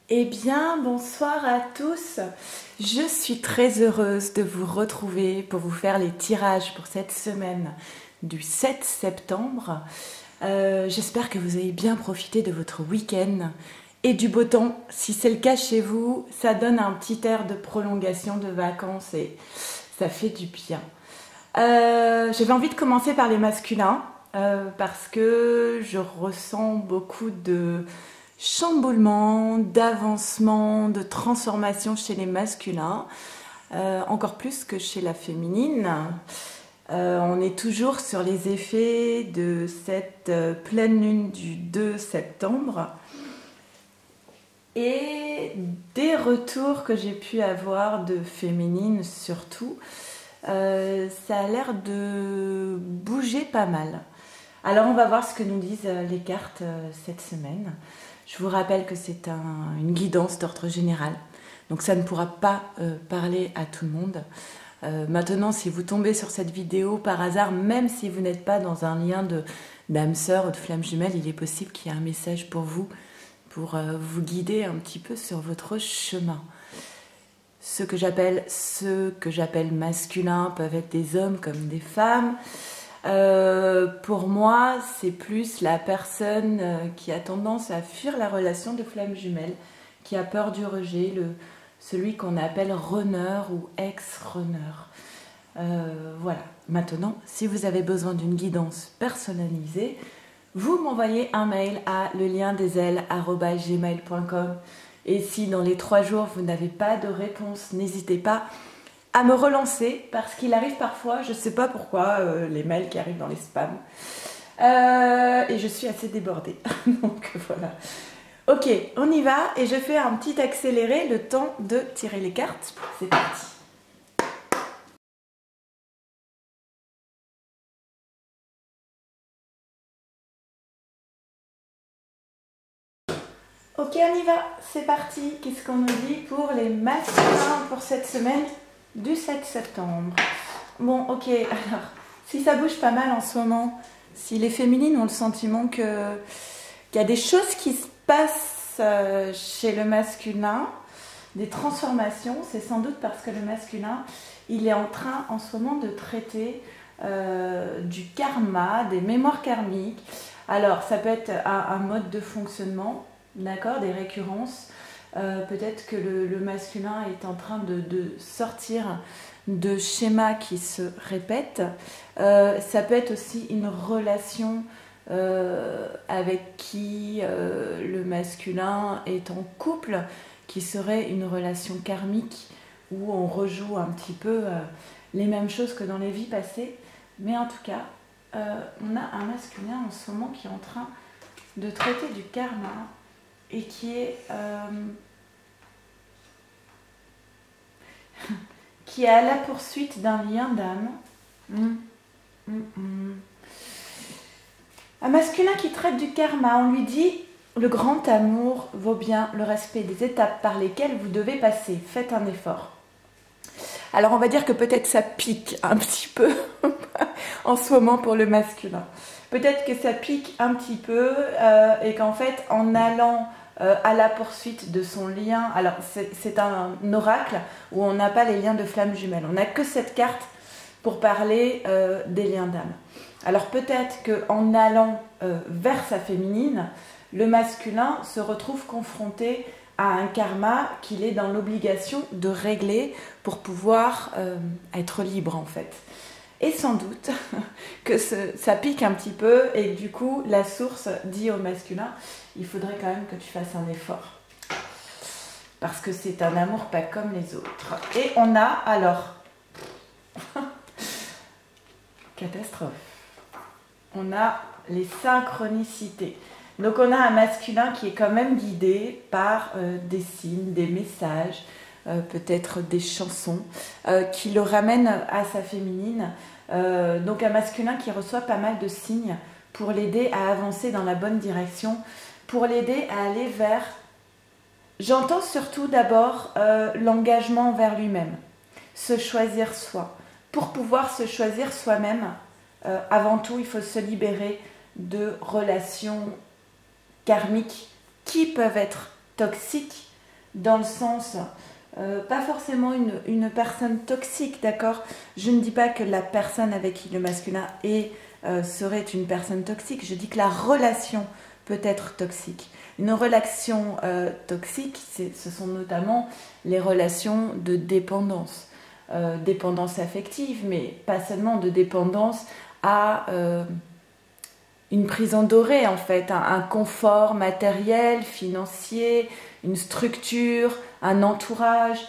Eh bien, bonsoir à tous. Je suis très heureuse de vous retrouver pour vous faire les tirages pour cette semaine du 7 septembre. J'espère que vous avez bien profité de votre week-end et du beau temps. Si c'est le cas chez vous, ça donne un petit air de prolongation de vacances et ça fait du bien. J'avais envie de commencer par les masculins parce que je ressens beaucoup de chamboulement, d'avancement, de transformation chez les masculins, encore plus que chez la féminine. On est toujours sur les effets de cette pleine lune du 2 septembre et des retours que j'ai pu avoir de féminines surtout. Ça a l'air de bouger pas mal. Alors on va voir ce que nous disent les cartes cette semaine. Je vous rappelle que c'est une guidance d'ordre général, donc ça ne pourra pas parler à tout le monde. Maintenant, si vous tombez sur cette vidéo par hasard, même si vous n'êtes pas dans un lien d'âme sœur ou de flamme jumelle, il est possible qu'il y ait un message pour vous guider un petit peu sur votre chemin. Ceux que j'appelle masculins peuvent être des hommes comme des femmes. Pour moi, c'est plus la personne qui a tendance à fuir la relation de flamme jumelle, qui a peur du rejet, celui qu'on appelle runner ou ex-runner. Voilà. Maintenant, si vous avez besoin d'une guidance personnalisée, vous m'envoyez un mail à leliendesailes@gmail.com. Et si dans les 3 jours vous n'avez pas de réponse, n'hésitez pas à me relancer parce qu'il arrive parfois, je ne sais pas pourquoi, les mails qui arrivent dans les spams. Et je suis assez débordée. Donc voilà. Ok, on y va et je fais un petit accéléré le temps de tirer les cartes. C'est parti. Ok, on y va, c'est parti. Qu'est-ce qu'on nous dit pour les masculins pour cette semaine du 7 septembre? Bon, ok, alors, si ça bouge pas mal en ce moment, si les féminines ont le sentiment qu'il y a des choses qui se passent chez le masculin, des transformations, c'est sans doute parce que le masculin, il est en train en ce moment de traiter du karma, des mémoires karmiques. Alors, ça peut être un mode de fonctionnement, d'accord, des récurrences. Peut-être que le masculin est en train de sortir de schémas qui se répètent. Ça peut être aussi une relation avec qui le masculin est en couple, qui serait une relation karmique où on rejoue un petit peu les mêmes choses que dans les vies passées. Mais en tout cas, on a un masculin en ce moment qui est en train de traiter du karma et qui est à la poursuite d'un lien d'âme. Un masculin qui traite du karma, on lui dit le grand amour vaut bien le respect des étapes par lesquelles vous devez passer. Faites un effort. Alors on va dire que peut-être ça pique un petit peu en ce moment pour le masculin. Peut-être que ça pique un petit peu et qu'en fait en allant à la poursuite de son lien, alors c'est un oracle où on n'a pas les liens de flamme jumelle, on n'a que cette carte pour parler des liens d'âme. Alors peut-être qu'en allant vers sa féminine, le masculin se retrouve confronté à un karma qu'il est dans l'obligation de régler pour pouvoir être libre en fait. Et sans doute que ça pique un petit peu et que du coup la source dit au masculin il faudrait quand même que tu fasses un effort parce que c'est un amour pas comme les autres. Et on a alors catastrophe, on a les synchronicités. Donc on a un masculin qui est quand même guidé par des signes, des messages, peut-être des chansons qui le ramènent à sa féminine. Donc un masculin qui reçoit pas mal de signes pour l'aider à avancer dans la bonne direction, pour l'aider à aller vers... J'entends surtout d'abord l'engagement envers lui-même, se choisir soi. Pour pouvoir se choisir soi-même, avant tout, il faut se libérer de relations karmiques qui peuvent être toxiques dans le sens, pas forcément une personne toxique, d'accord? Je ne dis pas que la personne avec qui le masculin est serait une personne toxique, je dis que la relation peut être toxique. Une relation toxique, ce sont notamment les relations de dépendance. Dépendance affective, mais pas seulement de dépendance à une prison dorée en fait, un confort matériel, financier, une structure, un entourage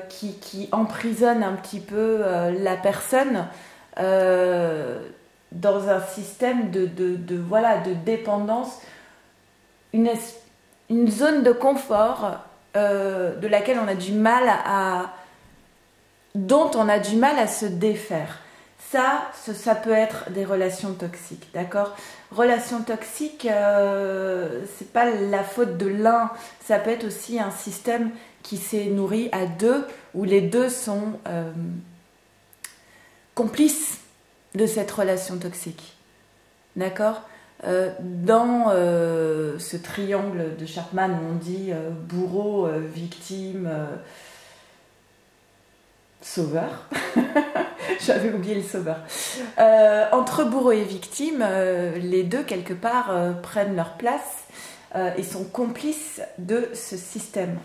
qui emprisonne un petit peu la personne dans un système voilà, de dépendance, une zone de confort de laquelle on a du mal dont on a du mal à se défaire. Ça peut être des relations toxiques, d'accord? Relations toxiques, c'est pas la faute de l'un, ça peut être aussi un système qui s'est nourri à deux, où les deux sont complices de cette relation toxique, d'accord? Dans ce triangle de Chapman où on dit bourreau, victime, sauveur, j'avais oublié le sauveur, entre bourreau et victime, les deux quelque part prennent leur place et sont complices de ce système.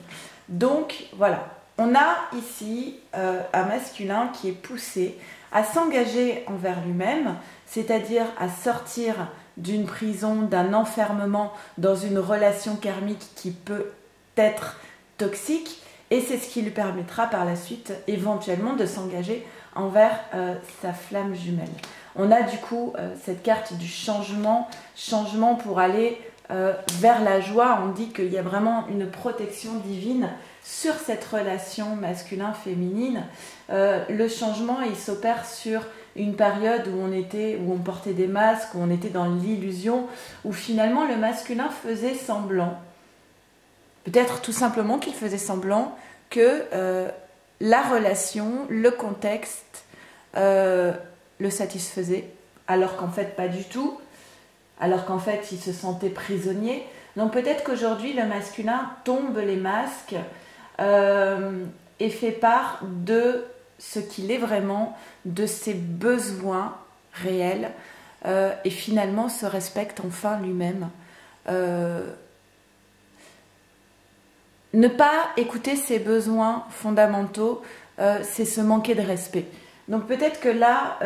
Donc voilà, on a ici un masculin qui est poussé à s'engager envers lui-même, c'est-à-dire à sortir d'une prison, d'un enfermement dans une relation karmique qui peut être toxique, et c'est ce qui lui permettra par la suite éventuellement de s'engager envers sa flamme jumelle. On a du coup cette carte du changement pour aller vers la joie. On dit qu'il y a vraiment une protection divine sur cette relation masculin-féminine. Le changement, il s'opère sur une période où on portait des masques, où on était dans l'illusion, où finalement le masculin faisait semblant. Peut-être tout simplement qu'il faisait semblant que la relation, le contexte le satisfaisait, alors qu'en fait pas du tout, alors qu'en fait il se sentait prisonnier. Donc peut-être qu'aujourd'hui le masculin tombe les masques et fait part de ce qu'il est vraiment, de ses besoins réels et finalement se respecte enfin lui-même. Ne pas écouter ses besoins fondamentaux, c'est se manquer de respect. Donc peut-être que là,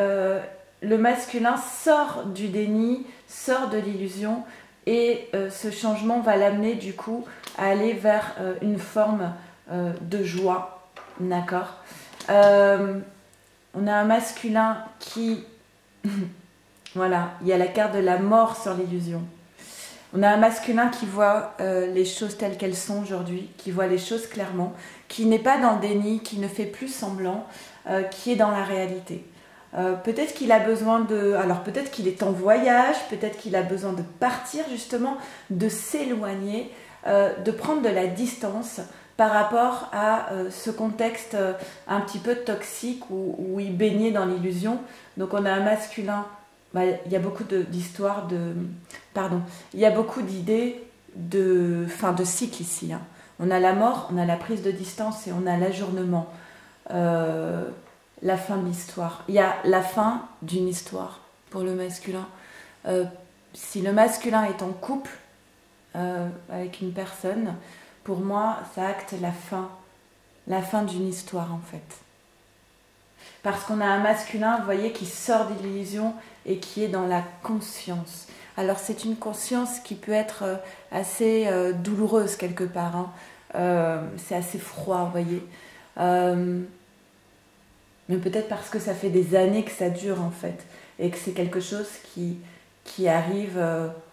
le masculin sort du déni, sort de l'illusion, et ce changement va l'amener du coup à aller vers une forme de joie. D'accord? On a un masculin qui... voilà, il y a la carte de la mort sur l'illusion. On a un masculin qui voit les choses telles qu'elles sont aujourd'hui, qui voit les choses clairement, qui n'est pas dans le déni, qui ne fait plus semblant, qui est dans la réalité. Peut-être qu'il a besoin de... Alors peut-être qu'il est en voyage, peut-être qu'il a besoin de partir justement, de s'éloigner, de prendre de la distance par rapport à ce contexte un petit peu toxique où il baignait dans l'illusion. Donc on a un masculin... il y a beaucoup d'histoires Pardon. Il y a beaucoup d'idées de cycle ici. Hein. On a la mort, on a la prise de distance et on a l'ajournement. La fin de l'histoire. Il y a la fin d'une histoire pour le masculin. Si le masculin est en couple avec une personne, pour moi, ça acte la fin d'une histoire en fait. Parce qu'on a un masculin, vous voyez, qui sort de l'illusion et qui est dans la conscience. Alors c'est une conscience qui peut être assez douloureuse quelque part. Hein. C'est assez froid, vous voyez. Mais peut-être parce que ça fait des années que ça dure en fait. Et que c'est quelque chose qui arrive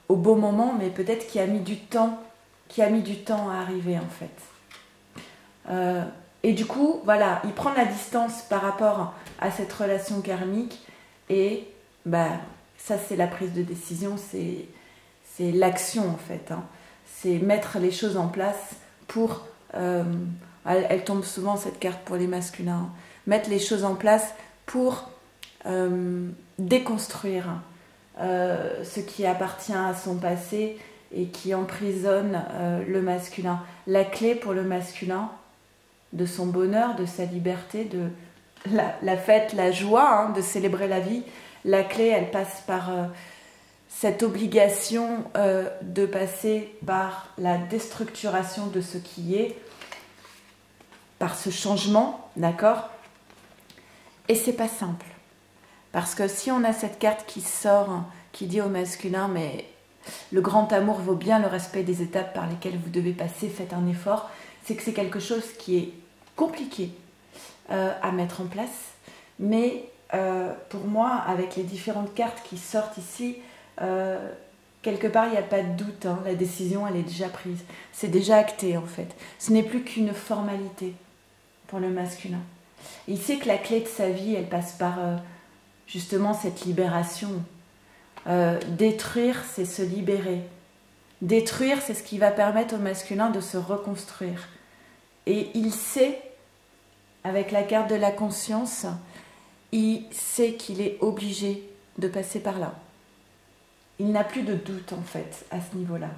au bon moment, mais peut-être qui a mis du temps à arriver en fait. Et du coup, voilà, il prend la distance par rapport à cette relation karmique et ça c'est la prise de décision, c'est l'action en fait. Hein. C'est mettre les choses en place pour... elle tombe souvent cette carte pour les masculins. Hein. Mettre les choses en place pour déconstruire ce qui appartient à son passé et qui emprisonne le masculin. La clé pour le masculin, de son bonheur, de sa liberté, de la fête, la joie, hein, de célébrer la vie, la clé, elle passe par cette obligation de passer par la déstructuration de ce qui est, par ce changement, d'accord? Et c'est pas simple. Parce que si on a cette carte qui sort, qui dit au masculin, mais le grand amour vaut bien le respect des étapes par lesquelles vous devez passer, faites un effort, c'est que c'est quelque chose qui est compliqué à mettre en place. Mais pour moi, avec les différentes cartes qui sortent ici, quelque part, il n'y a pas de doute, hein, la décision, elle est déjà prise. C'est déjà acté, en fait. Ce n'est plus qu'une formalité pour le masculin. Et il sait que la clé de sa vie, elle passe par justement cette libération. Détruire, c'est se libérer. Détruire, c'est ce qui va permettre au masculin de se reconstruire. Et il sait, avec la carte de la conscience, il sait qu'il est obligé de passer par là. Il n'a plus de doute, en fait, à ce niveau-là.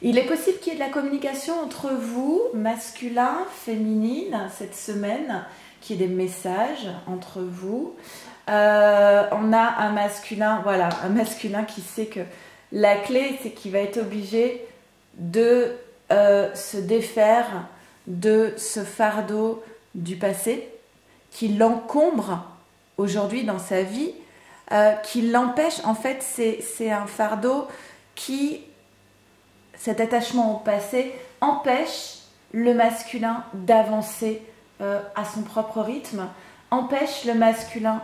Il est possible qu'il y ait de la communication entre vous, masculin, féminine, cette semaine, qu'il y ait des messages entre vous. On a un masculin, voilà, un masculin qui sait que la clé, c'est qu'il va être obligé de se défaire de ce fardeau du passé qui l'encombre aujourd'hui dans sa vie, qui l'empêche, en fait, c'est un fardeau qui... Cet attachement au passé empêche le masculin d'avancer à son propre rythme, empêche le masculin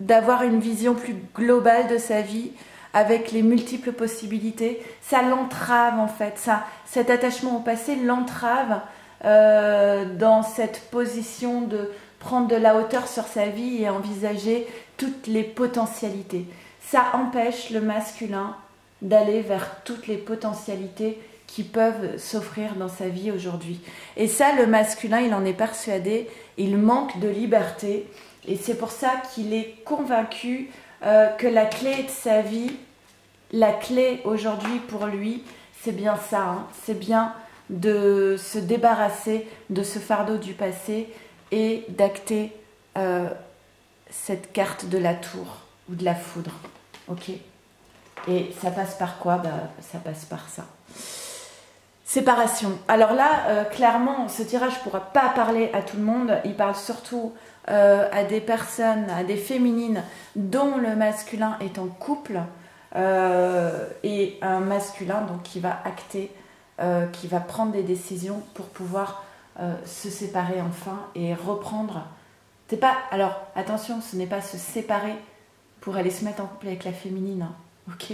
d'avoir une vision plus globale de sa vie avec les multiples possibilités. Ça l'entrave en fait, cet attachement au passé l'entrave dans cette position de prendre de la hauteur sur sa vie et envisager toutes les potentialités. Ça empêche le masculin d'aller vers toutes les potentialités qui peuvent s'offrir dans sa vie aujourd'hui. Et ça, le masculin, il en est persuadé, il manque de liberté, et c'est pour ça qu'il est convaincu que la clé de sa vie, la clé aujourd'hui pour lui, c'est bien ça, hein, c'est bien de se débarrasser de ce fardeau du passé et d'acter cette carte de la tour ou de la foudre, ok ? Et ça passe par quoi? Ça passe par ça. Séparation. Alors là, clairement, ce tirage ne pourra pas parler à tout le monde. Il parle surtout à des personnes, à des féminines dont le masculin est en couple et un masculin donc, qui va acter, qui va prendre des décisions pour pouvoir se séparer enfin et reprendre. C'est pas, alors attention, ce n'est pas se séparer pour aller se mettre en couple avec la féminine. Hein. Ok,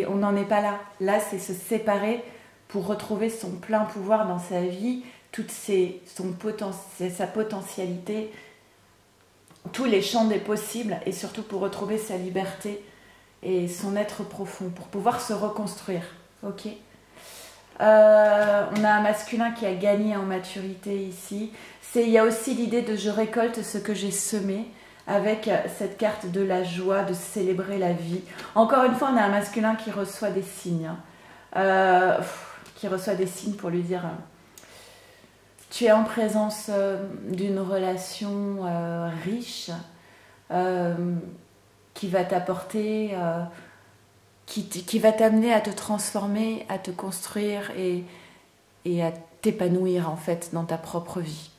on n'en est pas là. Là, c'est se séparer pour retrouver son plein pouvoir dans sa vie, sa potentialité, tous les champs des possibles, et surtout pour retrouver sa liberté et son être profond, pour pouvoir se reconstruire. Ok. On a un masculin qui a gagné en maturité ici. Il y a aussi l'idée de je récolte ce que j'ai semé, avec cette carte de la joie, de célébrer la vie. Encore une fois, on a un masculin qui reçoit des signes. Qui reçoit des signes pour lui dire tu es en présence d'une relation riche qui va t'apporter, qui va t'amener à te transformer, à te construire et à t'épanouir en fait dans ta propre vie.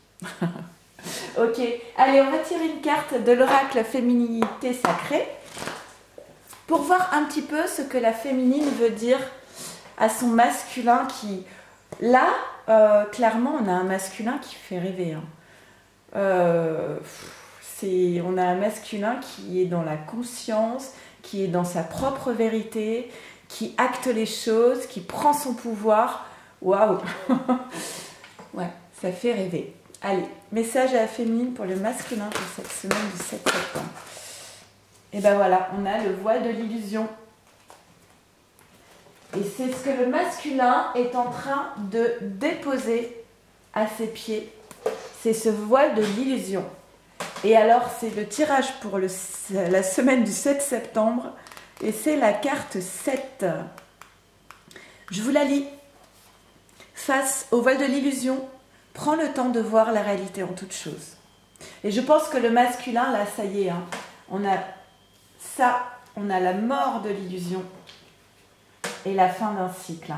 Ok, allez, on va tirer une carte de l'oracle féminité sacrée pour voir un petit peu ce que la féminine veut dire à son masculin qui... Là, clairement, on a un masculin qui fait rêver. Hein. On a un masculin qui est dans la conscience, qui est dans sa propre vérité, qui acte les choses, qui prend son pouvoir. Waouh. Ouais, ça fait rêver. Allez, message à la féminine pour le masculin pour cette semaine du 7 septembre. Et ben voilà, on a le voile de l'illusion. Et c'est ce que le masculin est en train de déposer à ses pieds. C'est ce voile de l'illusion. Et alors, c'est le tirage pour la semaine du 7 septembre. Et c'est la carte 7. Je vous la lis. Face au voile de l'illusion, prends le temps de voir la réalité en toute chose. Et je pense que le masculin, là, ça y est, hein, on a ça, on a la mort de l'illusion et la fin d'un cycle.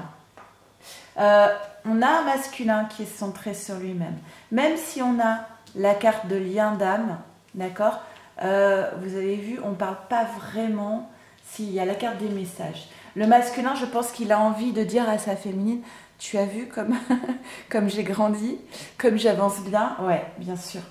On a un masculin qui est centré sur lui-même. Même si on a la carte de lien d'âme, d'accord, vous avez vu, on ne parle pas vraiment s'il y a la carte des messages. Le masculin, je pense qu'il a envie de dire à sa féminine, tu as vu comme j'ai grandi, comme j'avance bien. Ouais, bien sûr.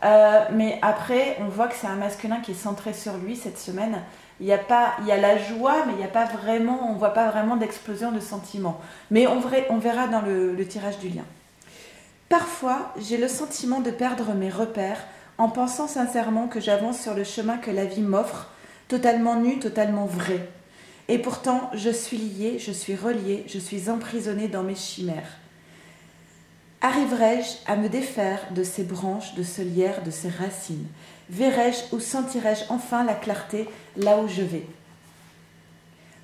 Mais après, on voit que c'est un masculin qui est centré sur lui cette semaine. Il y a la joie, mais il y a pas vraiment, on ne voit pas vraiment d'explosion de sentiments. Mais on verra dans le tirage du lien. Parfois, j'ai le sentiment de perdre mes repères en pensant sincèrement que j'avance sur le chemin que la vie m'offre, totalement nu, totalement vrai. Et pourtant, je suis liée, je suis reliée, je suis emprisonnée dans mes chimères. Arriverai-je à me défaire de ces branches, de ce lierre, de ces racines? Verrai-je ou sentirai-je enfin la clarté là où je vais?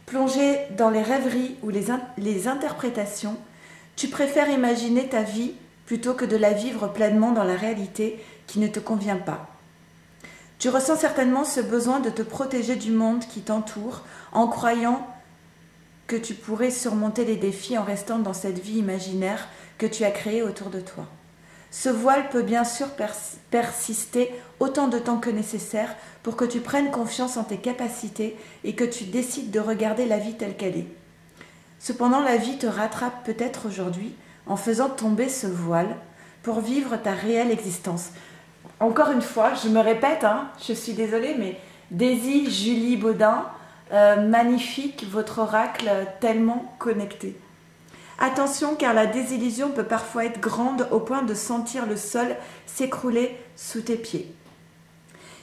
Plongé dans les rêveries ou les interprétations, tu préfères imaginer ta vie plutôt que de la vivre pleinement dans la réalité qui ne te convient pas. Tu ressens certainement ce besoin de te protéger du monde qui t'entoure en croyant que tu pourrais surmonter les défis en restant dans cette vie imaginaire que tu as créée autour de toi. Ce voile peut bien sûr persister autant de temps que nécessaire pour que tu prennes confiance en tes capacités et que tu décides de regarder la vie telle qu'elle est. Cependant, la vie te rattrape peut-être aujourd'hui en faisant tomber ce voile pour vivre ta réelle existence. Encore une fois, je me répète, hein, je suis désolée, mais Daisy, Julie Baudin, magnifique, votre oracle tellement connecté. Attention, car la désillusion peut parfois être grande au point de sentir le sol s'écrouler sous tes pieds.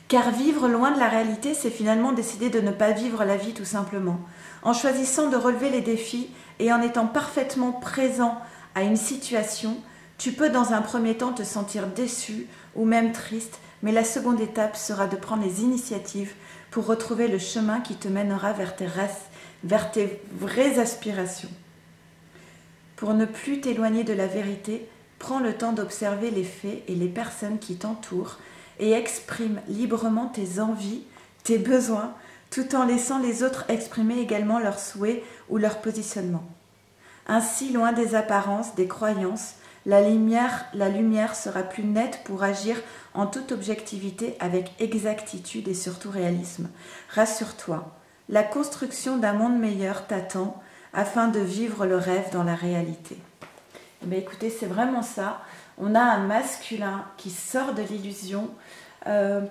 Car vivre loin de la réalité, c'est finalement décider de ne pas vivre la vie tout simplement. En choisissant de relever les défis et en étant parfaitement présent à une situation, tu peux dans un premier temps te sentir déçu ou même triste, mais la seconde étape sera de prendre les initiatives pour retrouver le chemin qui te mènera vers tes vraies aspirations. Pour ne plus t'éloigner de la vérité, prends le temps d'observer les faits et les personnes qui t'entourent et exprime librement tes envies, tes besoins, tout en laissant les autres exprimer également leurs souhaits ou leur positionnement. Ainsi, loin des apparences, des croyances, la lumière sera plus nette pour agir en toute objectivité avec exactitude et surtout réalisme. Rassure-toi, la construction d'un monde meilleur t'attend afin de vivre le rêve dans la réalité. Eh bien, écoutez, c'est vraiment ça. On a un masculin qui sort de l'illusion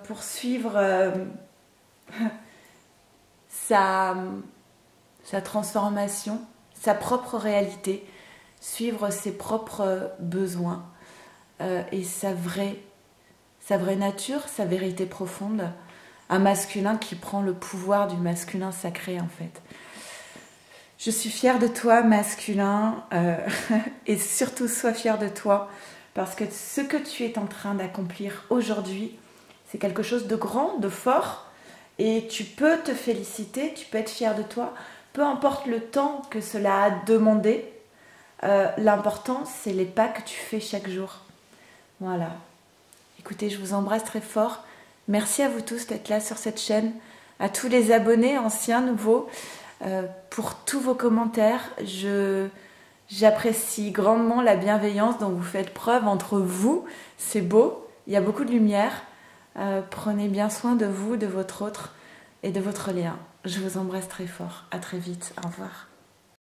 pour suivre sa transformation, sa propre réalité, suivre ses propres besoins et sa vraie nature, sa vérité profonde. Un masculin qui prend le pouvoir du masculin sacré en fait. Je suis fière de toi, masculin, et surtout sois fière de toi, parce que ce que tu es en train d'accomplir aujourd'hui, c'est quelque chose de grand, de fort, et tu peux te féliciter, tu peux être fière de toi, peu importe le temps que cela a demandé, l'important, c'est les pas que tu fais chaque jour. Voilà. Écoutez, je vous embrasse très fort. Merci à vous tous d'être là sur cette chaîne, à tous les abonnés, anciens, nouveaux, pour tous vos commentaires. J'apprécie grandement la bienveillance dont vous faites preuve entre vous. C'est beau, il y a beaucoup de lumière. Prenez bien soin de vous, de votre autre et de votre lien. Je vous embrasse très fort. À très vite. Au revoir.